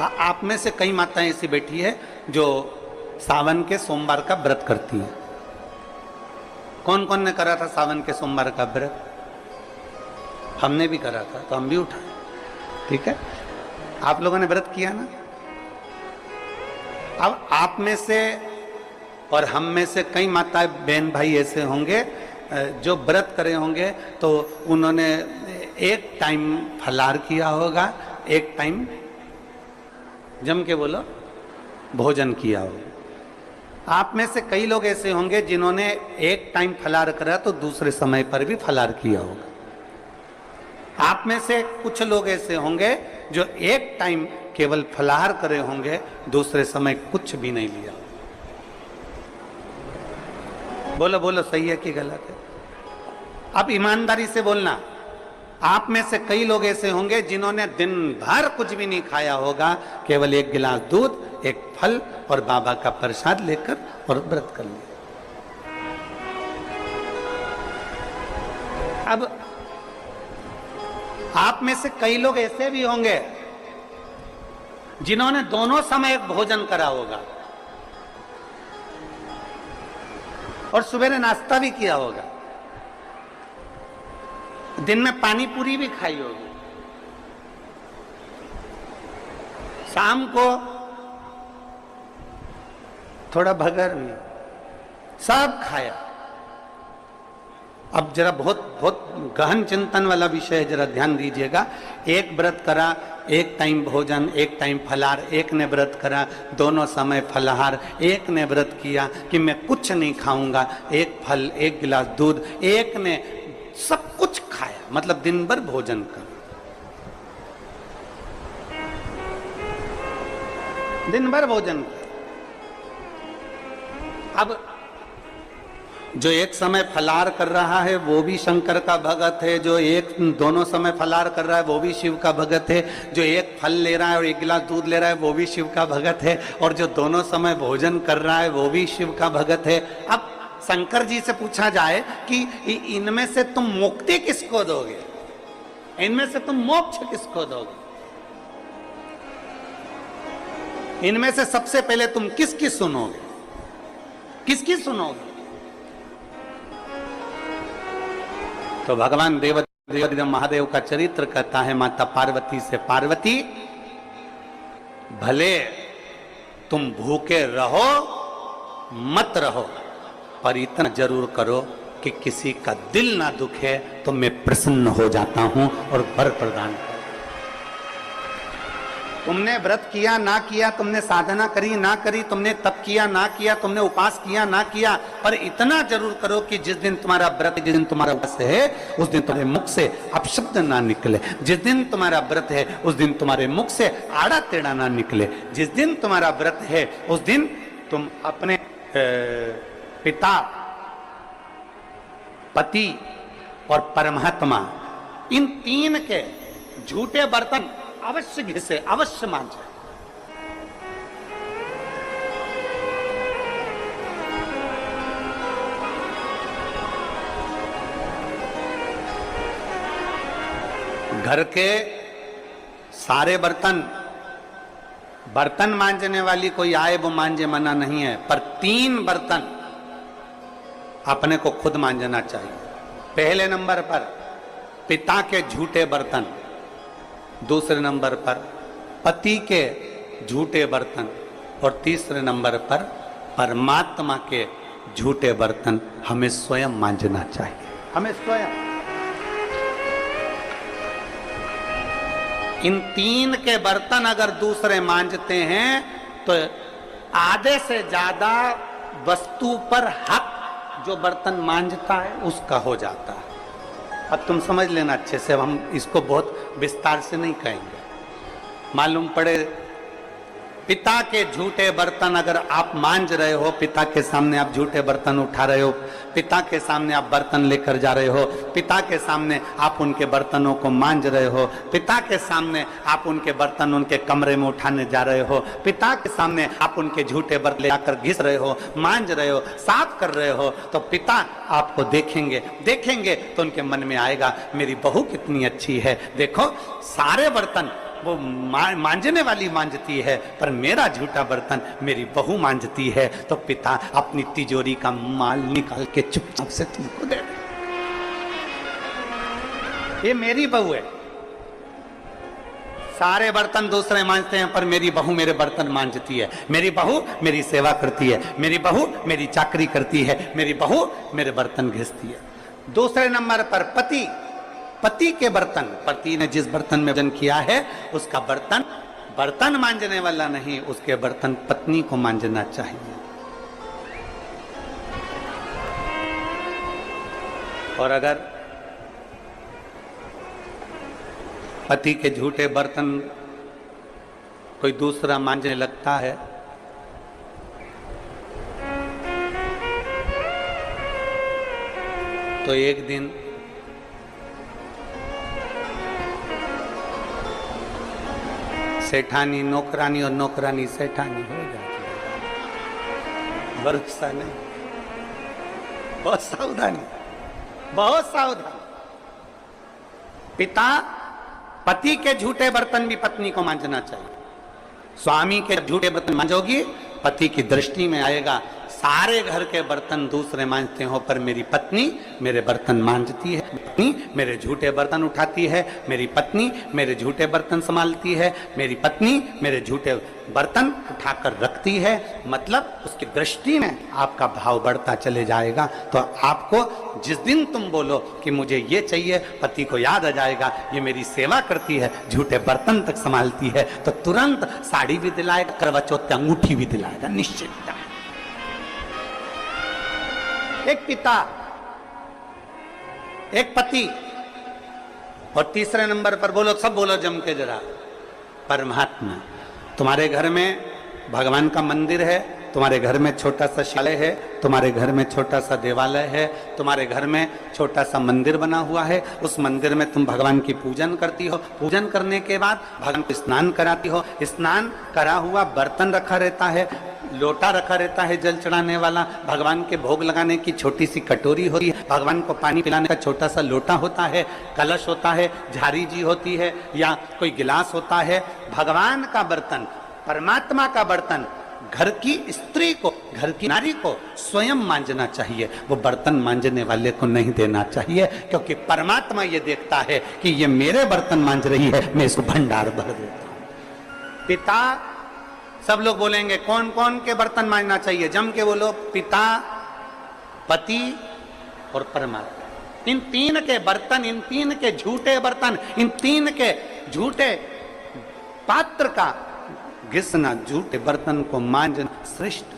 आप में से कई माताएं ऐसी बैठी है जो सावन के सोमवार का व्रत करती हैं। कौन कौन ने करा था सावन के सोमवार का व्रत? हमने भी करा था, तो हम भी उठाए। ठीक है, आप लोगों ने व्रत किया ना। अब आप में से और हम में से कई माताएं बहन भाई ऐसे होंगे जो व्रत करे होंगे, तो उन्होंने एक टाइम फलाहार किया होगा, एक टाइम जम के बोलो भोजन किया होगा। आप में से कई लोग ऐसे होंगे जिन्होंने एक टाइम फलाहार करा तो दूसरे समय पर भी फलाहार किया होगा। आप में से कुछ लोग ऐसे होंगे जो एक टाइम केवल फलाहार करे होंगे, दूसरे समय कुछ भी नहीं लिया। बोलो बोलो, सही है कि गलत है? अब ईमानदारी से बोलना। आप में से कई लोग ऐसे होंगे जिन्होंने दिन भर कुछ भी नहीं खाया होगा, केवल एक गिलास दूध, एक फल और बाबा का प्रसाद लेकर और व्रत कर लिया। अब आप में से कई लोग ऐसे भी होंगे जिन्होंने दोनों समय भोजन करा होगा और सवेरे नाश्ता भी किया होगा, दिन में पानी पूरी भी खाई होगी, शाम को थोड़ा भगर भी, सब खाया। अब जरा बहुत बहुत गहन चिंतन वाला विषय है, जरा ध्यान दीजिएगा। एक व्रत करा, एक टाइम भोजन, एक टाइम फलाहार, एक ने व्रत करा दोनों समय फलाहार, एक ने व्रत किया कि मैं कुछ नहीं खाऊंगा, एक फल, एक गिलास दूध, एक ने सब कुछ खाया, मतलब दिन भर भोजन कर, दिन भर भोजन कर। अब जो एक समय फलाहार कर रहा है वो भी शंकर का भगत है, जो एक दोनों समय फलाहार कर रहा है वो भी शिव का भगत है, जो एक फल ले रहा है और एक गिलास दूध ले रहा है वो भी शिव का भगत है, और जो दोनों समय भोजन कर रहा है वो भी शिव का भगत है। अब शंकर जी से पूछा जाए कि इनमें से तुम मुक्ति किसको दोगे, इनमें से तुम मोक्ष किसको दोगे, इनमें से सबसे पहले तुम किसकी सुनोगे, किसकी सुनोगे? तो भगवान देव महादेव का चरित्र कहता है, माता पार्वती से, पार्वती भले तुम भूखे रहो मत रहो, पर इतना जरूर करो कि किसी का दिल ना दुखे, तो मैं प्रसन्न हो जाता हूं और वर प्रदान कर। तुमने व्रत किया ना किया, तुमने साधना करी ना करी, तुमने तप किया ना किया, तुमने उपास किया ना किया, पर इतना जरूर करो कि जिस दिन तुम्हारा व्रत, जिस दिन तुम्हारा उपास है, उस दिन तुम्हारे मुख से अपशब्द ना निकले। जिस दिन तुम्हारा व्रत है उस दिन तुम्हारे मुख से आड़ा टेढ़ा ना निकले। जिस दिन तुम्हारा व्रत है उस दिन तुम अपने पिता, पति और परमात्मा, इन तीन के झूठे बर्तन अवश्य घिसे, अवश्य मांझे। घर के सारे बर्तन, बर्तन मांजने वाली कोई आए वो मांझे, मना नहीं है, पर 3 बर्तन अपने को खुद मांझना चाहिए। पहले नंबर पर पिता के झूठे बर्तन, दूसरे नंबर पर पति के झूठे बर्तन, और तीसरे नंबर पर परमात्मा के झूठे बर्तन हमें स्वयं मांझना चाहिए, हमें स्वयं। इन 3 के बर्तन अगर दूसरे मांझते हैं तो आधे से ज्यादा वस्तु पर हक जो बर्तन मांझता है उसका हो जाता है। अब तुम समझ लेना अच्छे से, हम इसको बहुत विस्तार से नहीं कहेंगे। मालूम पड़े पिता के झूठे बर्तन अगर आप मांझ रहे हो, पिता के सामने आप झूठे बर्तन उठा रहे हो, पिता के सामने आप बर्तन लेकर जा रहे हो, पिता के सामने आप उनके बर्तनों को मांझ रहे हो, पिता के सामने आप उनके बर्तन उनके कमरे में उठाने जा रहे हो, पिता के सामने आप उनके झूठे बर्तन लेकर घिस रहे हो, मांझ रहे हो, साफ कर रहे हो, तो पिता आपको देखेंगे तो उनके मन में आएगा मेरी बहू कितनी अच्छी है, देखो सारे बर्तन वो मांजने वाली मांजती है, पर मेरा झूठा बर्तन मेरी बहू मांजती है। तो पिता अपनी तिजोरी का माल निकाल के चुपचाप से तुमको दे दे। ये मेरी बहू है। सारे बर्तन दूसरे मांजते हैं, पर मेरी बहू मेरे बर्तन मांजती है। मेरी बहू मेरी सेवा करती है, मेरी बहू मेरी चाकरी करती है, मेरी बहू मेरे बर्तन घिसती है। दूसरे नंबर पर पति, पति के बर्तन, पति ने जिस बर्तन में भोजन किया है उसका बर्तन बर्तन मांजने वाला नहीं, उसके बर्तन पत्नी को मांजना चाहिए। और अगर पति के झूठे बर्तन कोई दूसरा मांजने लगता है तो एक दिन सेठानी नौकरानी और नौकरानी सेठानी हो जाती है। भरोसा नहीं, बहुत सावधानी, बहुत सावधान। पिता, पति के झूठे बर्तन भी पत्नी को मांजना चाहिए। स्वामी के झूठे बर्तन मांजोगी, पति की दृष्टि में आएगा सारे घर के बर्तन दूसरे मांजते हो, पर मेरी पत्नी मेरे बर्तन मांजती है, पत्नी मेरे झूठे बर्तन उठाती है, मेरी पत्नी मेरे झूठे बर्तन संभालती है, मेरी पत्नी मेरे झूठे बर्तन उठाकर रखती है। मतलब उसकी दृष्टि में आपका भाव बढ़ता चले जाएगा। तो आपको जिस दिन तुम बोलो कि मुझे ये चाहिए, पति को याद आ जाएगा ये मेरी सेवा करती है, झूठे बर्तन तक संभालती है, तो तुरंत साड़ी भी दिलाएगा, करवा चौथ अंगूठी भी दिलाएगा, निश्चित। एक पिता, एक पति, और तीसरे नंबर पर बोलो, सब बोलो जम के जरा, परमात्मा। तुम्हारे घर में भगवान का मंदिर है, तुम्हारे घर में छोटा सा शिवालय है, तुम्हारे घर में छोटा सा देवालय है, तुम्हारे घर में छोटा सा मंदिर बना हुआ है। उस मंदिर में तुम भगवान की पूजन करती हो, पूजन करने के बाद भगवान को स्नान कराती हो, स्नान करा हुआ बर्तन रखा रहता है, लोटा रखा रहता है जल चढ़ाने वाला, भगवान के भोग लगाने की छोटी सी कटोरी होती है, भगवान को पानी पिलाने का छोटा सा लोटा होता है, कलश होता है, झारी जी होती है, या कोई गिलास होता है। भगवान का बर्तन, परमात्मा का बर्तन घर की स्त्री को, घर की नारी को स्वयं मांजना चाहिए, वो बर्तन मांजने वाले को नहीं देना चाहिए, क्योंकि परमात्मा ये देखता है कि ये मेरे बर्तन मांज रही है, मैं इसको भंडार भर देता हूं। पिता, सब लोग बोलेंगे कौन कौन के बर्तन मांजना चाहिए, जम के बोलो, पिता, पति और परमात्मा। इन तीन के बर्तन, इन तीन के झूठे बर्तन, इन तीन के झूठे पात्र का घिसना, झूठे बर्तन को मांजना श्रेष्ठ।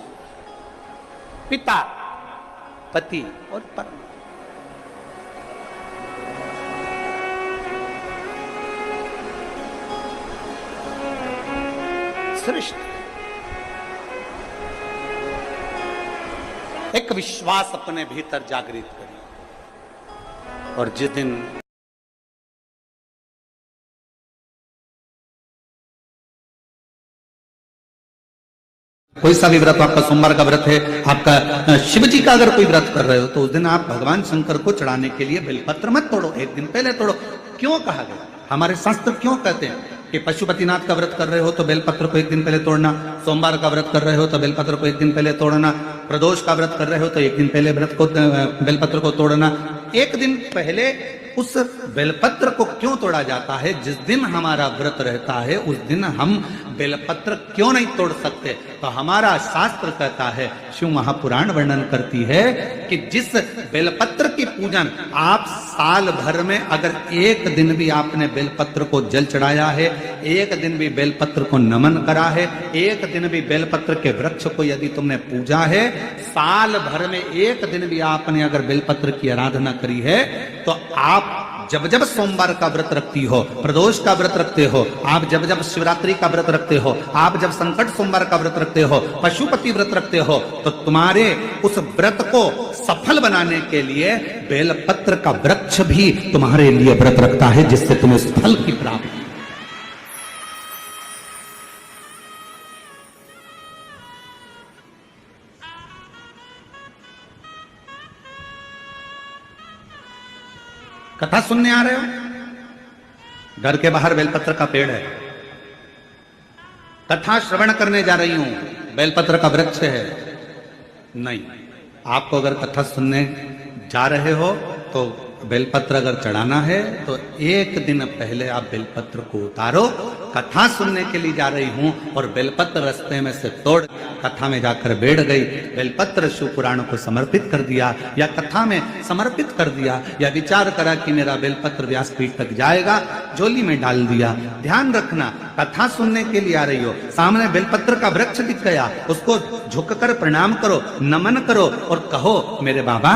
पिता, पति और परमात्मा। श्रेष्ठ। एक विश्वास अपने भीतर जागृत करिए, और जिस दिन कोई सा भी व्रत, आपका सोमवार का व्रत है, आपका शिव जी का अगर कोई व्रत कर रहे हो, तो उस दिन आप भगवान शंकर को चढ़ाने के लिए बेलपत्र मत तोड़ो, एक दिन पहले तोड़ो। क्यों कहा गया? हमारे शास्त्र क्यों कहते हैं कि पशुपतिनाथ का व्रत कर रहे हो तो बेलपत्र को एक दिन पहले तोड़ना, सोमवार का व्रत कर रहे हो तो बेलपत्र को एक दिन पहले तोड़ना, प्रदोष का व्रत कर रहे हो तो एक दिन पहले व्रत को, बेलपत्र को तोड़ना। एक दिन पहले उस बेलपत्र को क्यों तोड़ा जाता है? जिस दिन हमारा व्रत रहता है उस दिन हम बेलपत्र क्यों नहीं तोड़ सकते? तो हमारा शास्त्र कहता है, शिव महापुराण वर्णन करती है कि जिस बेलपत्र की पूजन आप साल भर में अगर एक दिन भी आपने बेलपत्र को जल चढ़ाया है, एक दिन भी बेलपत्र को नमन करा है, एक दिन भी बेलपत्र के वृक्ष को यदि तुमने पूजा है, साल भर में एक दिन भी आपने अगर बेलपत्र की आराधना करी है, तो आप जब जब सोमवार का व्रत रखती हो, प्रदोष का व्रत रखते हो, आप जब जब शिवरात्रि का व्रत रखते हो, आप जब संकट सोमवार का व्रत रखते हो, पशुपति व्रत रखते हो, तो तुम्हारे उस व्रत को सफल बनाने के लिए बेलपत्र का वृक्ष भी तुम्हारे लिए व्रत रखता है, जिससे तुम्हें उस फल की प्राप्ति। कथा सुनने आ रहे हो? घर के बाहर बेलपत्र का पेड़ है, कथा श्रवण करने जा रही हूं, बेलपत्र का वृक्ष है। नहीं, आपको अगर कथा सुनने जा रहे हो तो बेलपत्र अगर चढ़ाना है तो एक दिन पहले आप बेलपत्र को उतारो। कथा सुनने के लिए जा रही हूं और बेलपत्र रास्ते में से तोड़ कथा में जाकर बैठ गई, बेलपत्र शिव पुराण को समर्पित कर दिया या कथा में समर्पित कर दिया या विचार करा कि मेरा बेलपत्र व्यासपीठ तक जाएगा, झोली में डाल दिया। ध्यान रखना, कथा सुनने के लिए आ रही हो, सामने बेलपत्र का वृक्ष दिख गया, उसको झुककर प्रणाम करो, नमन करो और कहो मेरे बाबा,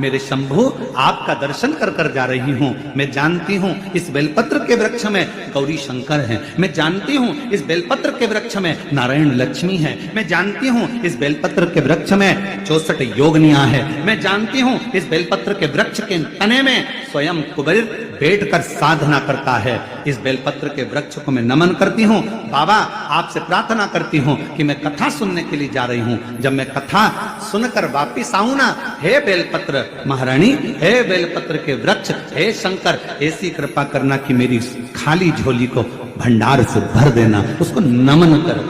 मेरे शंभु, आपका दर्शन कर जा रही हूं। मैं जानती हूं इस बेलपत्र के वृक्ष में गौरी शंकर हैं, मैं जानती हूं इस बेलपत्र के वृक्ष में नारायण लक्ष्मी है, मैं जानती हूं इस बेलपत्र के वृक्ष में 64 योगनियां है, मैं जानती हूं इस बेलपत्र के वृक्ष के तने में स्वयं कुबेर बैठकर साधना करता है। इस बेलपत्र के वृक्ष को मैं नमन करती हूं। बाबा, आपसे प्रार्थना करती हूं कि मैं कथा सुनने के लिए जा रही हूं, जब मैं कथा सुनकर वापिस आऊं ना, हे बेलपत्र महारानी, हे बेलपत्र के वृक्ष, हे शंकर, ऐसी कृपा करना कि मेरी खाली झोली को भंडार से भर देना, उसको नमन कर।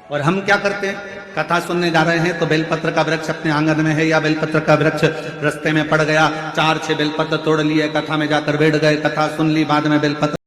और हम क्या करते हैं, कथा सुनने जा रहे हैं तो बेलपत्र का वृक्ष अपने आंगन में है या बेलपत्र का वृक्ष रास्ते में पड़ गया, 4-6 बेलपत्र तोड़ लिए, कथा में जाकर बैठ गए, कथा सुन ली, बाद में बेलपत्र